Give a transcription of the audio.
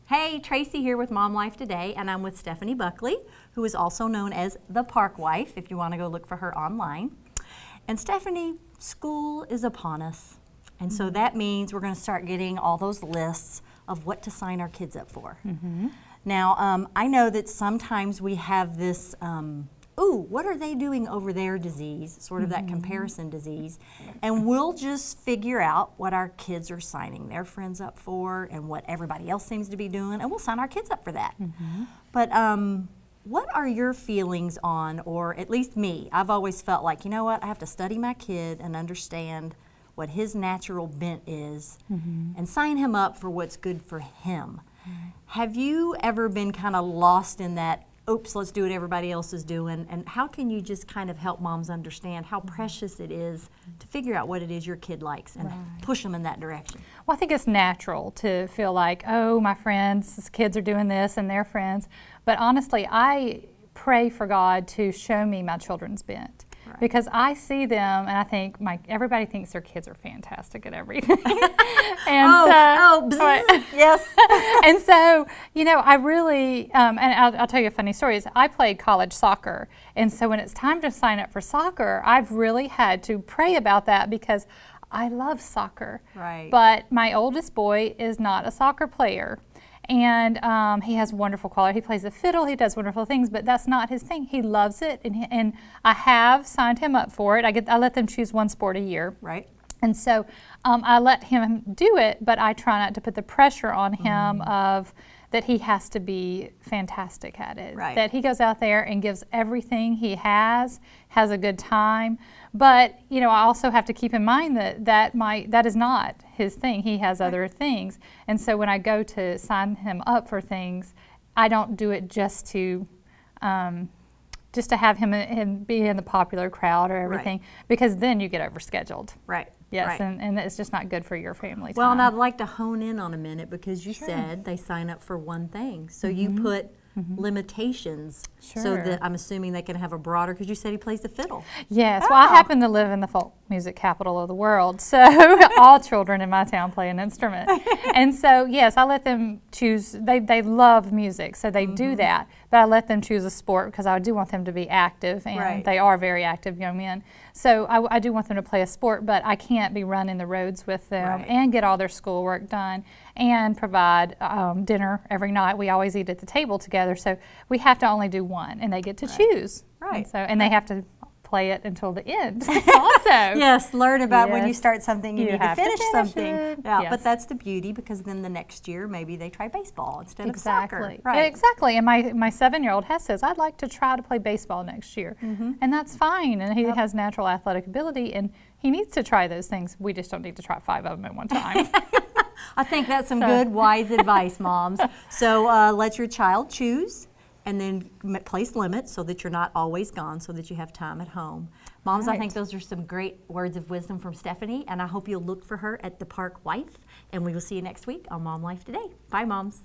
Hey, Tracy here with Mom Life Today, and I'm with Stefanie Buckley, who is also known as the Park Wife, if you want to go look for her online. And Stefanie, school is upon us, and so that means we're going to start getting all those lists of what to sign our kids up for. Now, I know that sometimes we have this, ooh, what are they doing over there disease, sort of that comparison disease, and we'll just figure out what our kids are signing their friends up for and what everybody else seems to be doing, and we'll sign our kids up for that. But what are your feelings on, or at least me, I've always felt like, you know what, I have to study my kid and understand what his natural bent is and sign him up for what's good for him. Have you ever been kind of lost in that, oops, let's do what everybody else is doing, and how can you just kind of help moms understand how precious it is to figure out what it is your kid likes and push them in that direction? Well, I think it's natural to feel like, oh, my friends' kids are doing this and their friends, but honestly, I pray for God to show me my children's bent. Because I see them and I think everybody thinks their kids are fantastic at everything. And yes. And so, you know, I really, and I'll tell you a funny story, is I played college soccer. And so when it's time to sign up for soccer, I've really had to pray about that because I love soccer. But my oldest boy is not a soccer player. And he has wonderful quality. He plays the fiddle, he does wonderful things, but that's not his thing. He loves it, and I have signed him up for it. I let them choose one sport a year. And so I let him do it, but I try not to put the pressure on him of that he has to be fantastic at it. That he goes out there and gives everything he has a good time. But you know, I also have to keep in mind that that is not his thing. He has other things. And so when I go to sign him up for things, I don't do it just to have him be in the popular crowd or everything, because then you get overscheduled. Yes, and it's just not good for your family time. Well, and I'd like to hone in on a minute because you said they sign up for one thing. So you put limitations so that I'm assuming they can have a broader, because you said he plays the fiddle. Yes, well, I happen to live in the folk music capital of the world, so all children in my town play an instrument. And so, yes, I let them choose. They love music, so they do that, but I let them choose a sport because I do want them to be active, and they are very active young men. So I do want them to play a sport, but I can't be running the roads with them and get all their schoolwork done and provide dinner every night. We always eat at the table together, so we have to only do one, and they get to choose. And they have to play it until the end also. Yes, learn about when you start something, you need to finish something. But that's the beauty, because then the next year maybe they try baseball instead of soccer. Exactly, and my 7-year-old says, I'd like to try to play baseball next year. And that's fine, and he has natural athletic ability, and he needs to try those things. We just don't need to try 5 of them at one time. I think that's some good, wise advice, moms. So let your child choose, and then place limits so that you're not always gone, so that you have time at home. Moms, I think those are some great words of wisdom from Stefanie, and I hope you'll look for her at the Park Wife, and we will see you next week on Mom Life Today. Bye, moms.